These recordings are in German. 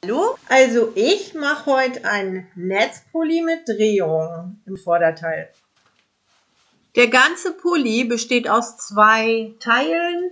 Hallo, also ich mache heute einen Netzpulli mit Drehung im Vorderteil. Der ganze Pulli besteht aus 2 Teilen.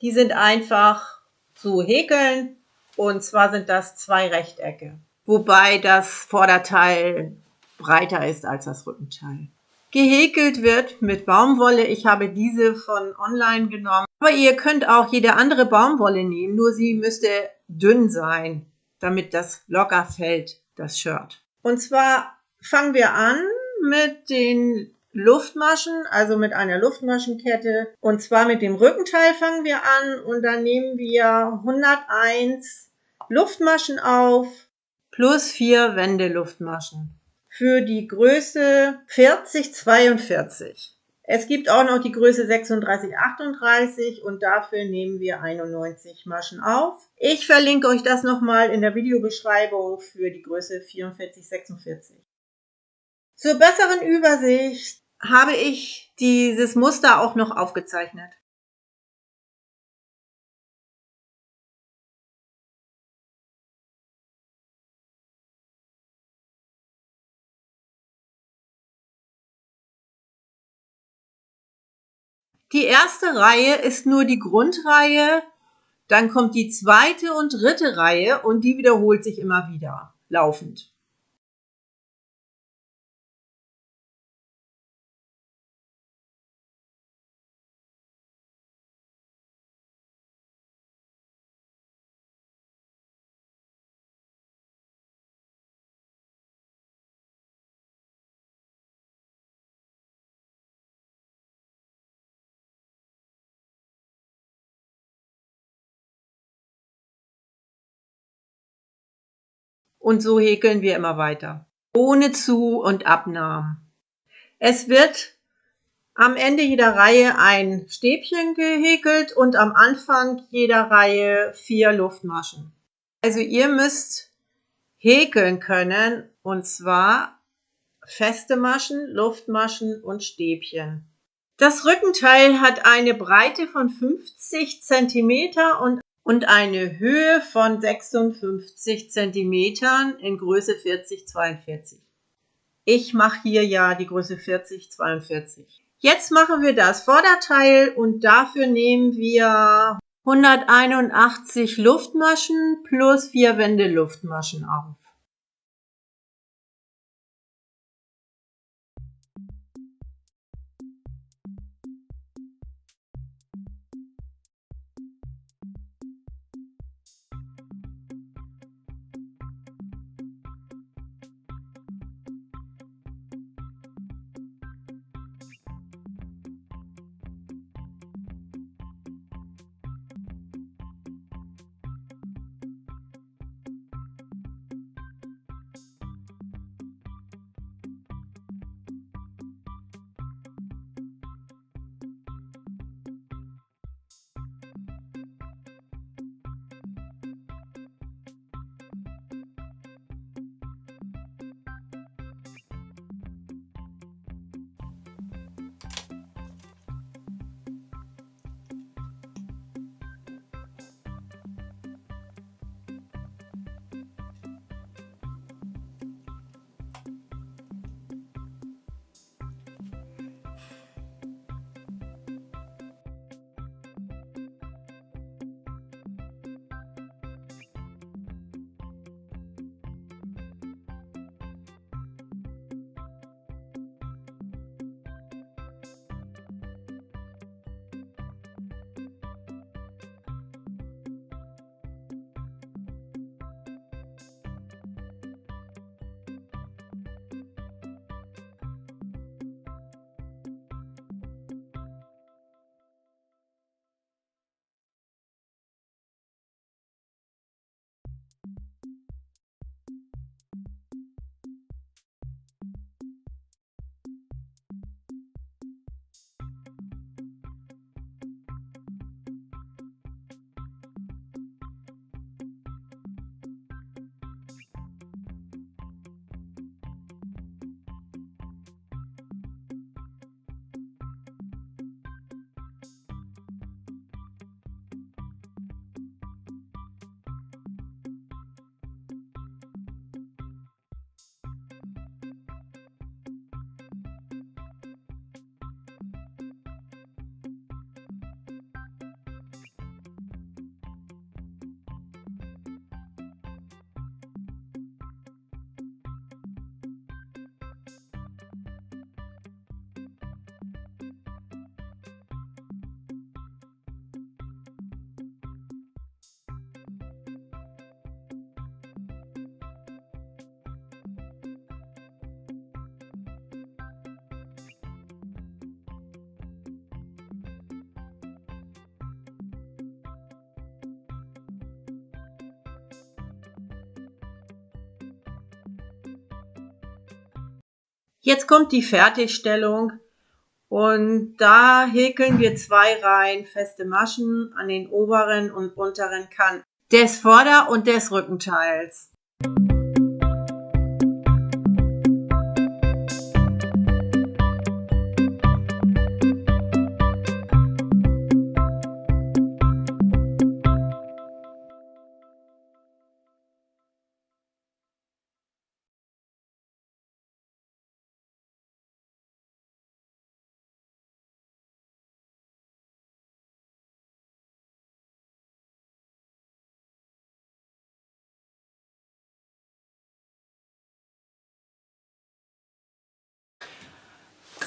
Die sind einfach zu häkeln und zwar sind das 2 Rechtecke, wobei das Vorderteil breiter ist als das Rückenteil. Gehäkelt wird mit Baumwolle. Ich habe diese von online genommen, aber ihr könnt auch jede andere Baumwolle nehmen, nur sie müsste dünn sein, damit das locker fällt, das Shirt. Und zwar fangen wir an mit den Luftmaschen, also mit einer Luftmaschenkette. Und zwar mit dem Rückenteil fangen wir an und dann nehmen wir 101 Luftmaschen auf plus 4 Wendeluftmaschen für die Größe 4042. Es gibt auch noch die Größe 3638 und dafür nehmen wir 91 Maschen auf. Ich verlinke euch das nochmal in der Videobeschreibung für die Größe 4446. Zur besseren Übersicht habe ich dieses Muster auch noch aufgezeichnet. Die erste Reihe ist nur die Grundreihe, dann kommt die zweite und dritte Reihe und die wiederholt sich immer wieder, laufend. Und so häkeln wir immer weiter, ohne Zu- und Abnahmen. Es wird am Ende jeder Reihe ein Stäbchen gehäkelt und am Anfang jeder Reihe 4 Luftmaschen. Also ihr müsst häkeln können, und zwar feste Maschen, Luftmaschen und Stäbchen. Das Rückenteil hat eine Breite von 50 cm und eine Höhe von 56 cm in Größe 4042. Ich mache hier ja die Größe 4042. Jetzt machen wir das Vorderteil und dafür nehmen wir 181 Luftmaschen plus 4 Wendeluftmaschen auf. Jetzt kommt die Fertigstellung und da häkeln wir 2 Reihen feste Maschen an den oberen und unteren Kanten des Vorder- und des Rückenteils.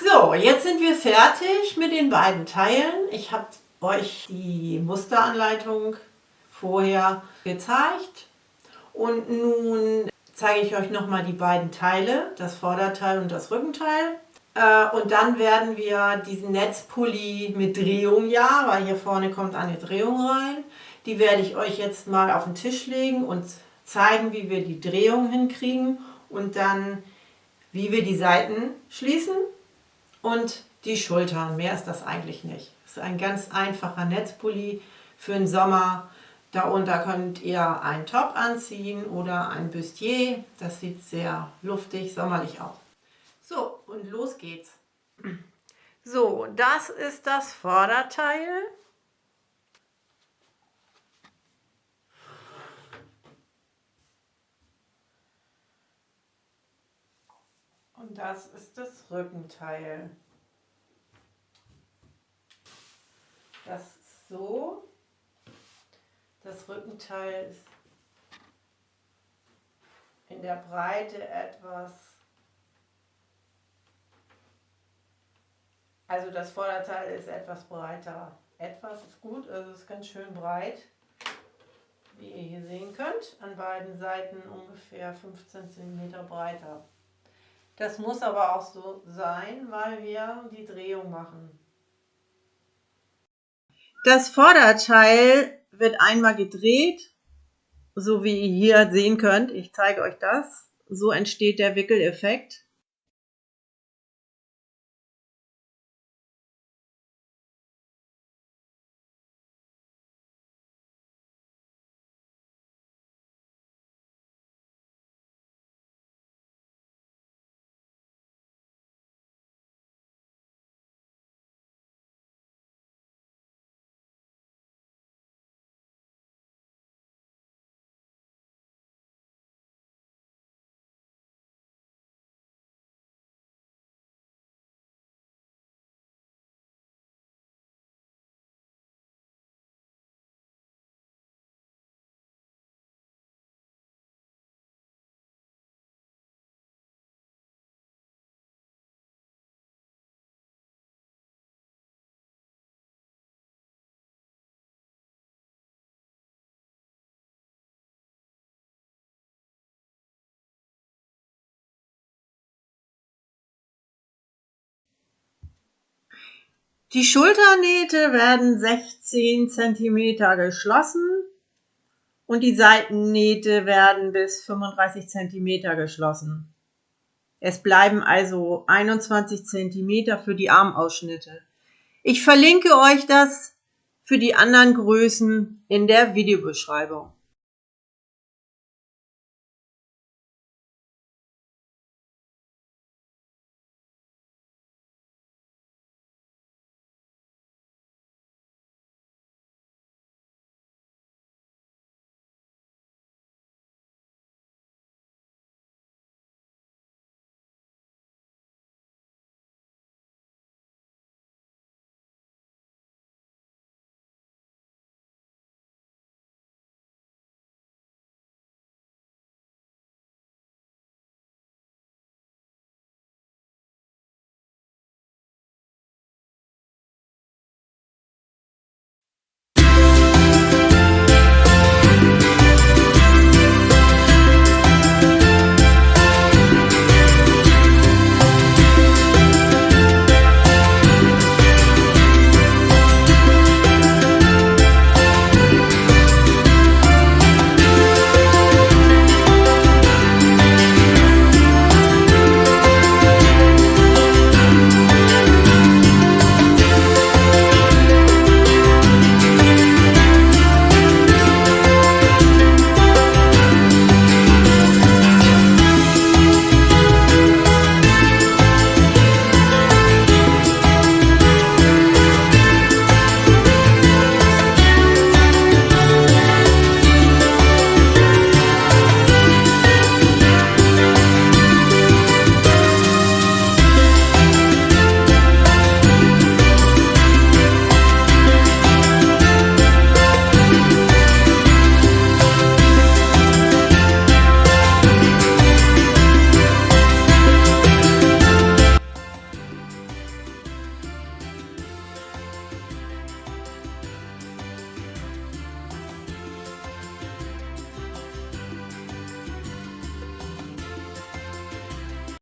So, jetzt sind wir fertig mit den beiden Teilen. Ich habe euch die Musteranleitung vorher gezeigt und nun zeige ich euch nochmal die beiden Teile, das Vorderteil und das Rückenteil. Und dann werden wir diesen Netzpulli mit Drehung, ja, weil hier vorne kommt eine Drehung rein, die werde ich euch jetzt mal auf den Tisch legen und zeigen, wie wir die Drehung hinkriegen und dann, wie wir die Seiten schließen und die Schultern. Mehr ist das eigentlich nicht. Das ist ein ganz einfacher Netzpulli für den Sommer. Darunter könnt ihr einen Top anziehen oder ein Bustier. Das sieht sehr luftig, sommerlich aus. So, und los geht's. So, das ist das Vorderteil. Und das ist das Rückenteil. Das ist so. Das Rückenteil ist in der Breite etwas, also das Vorderteil ist etwas breiter. Etwas ist gut, also es ist ganz schön breit, wie ihr hier sehen könnt. An beiden Seiten ungefähr 15 cm breiter. Das muss aber auch so sein, weil wir die Drehung machen. Das Vorderteil wird einmal gedreht, so wie ihr hier sehen könnt. Ich zeige euch das. So entsteht der Wickeleffekt. Die Schulternähte werden 16 cm geschlossen und die Seitennähte werden bis 35 cm geschlossen. Es bleiben also 21 cm für die Armausschnitte. Ich verlinke euch das für die anderen Größen in der Videobeschreibung.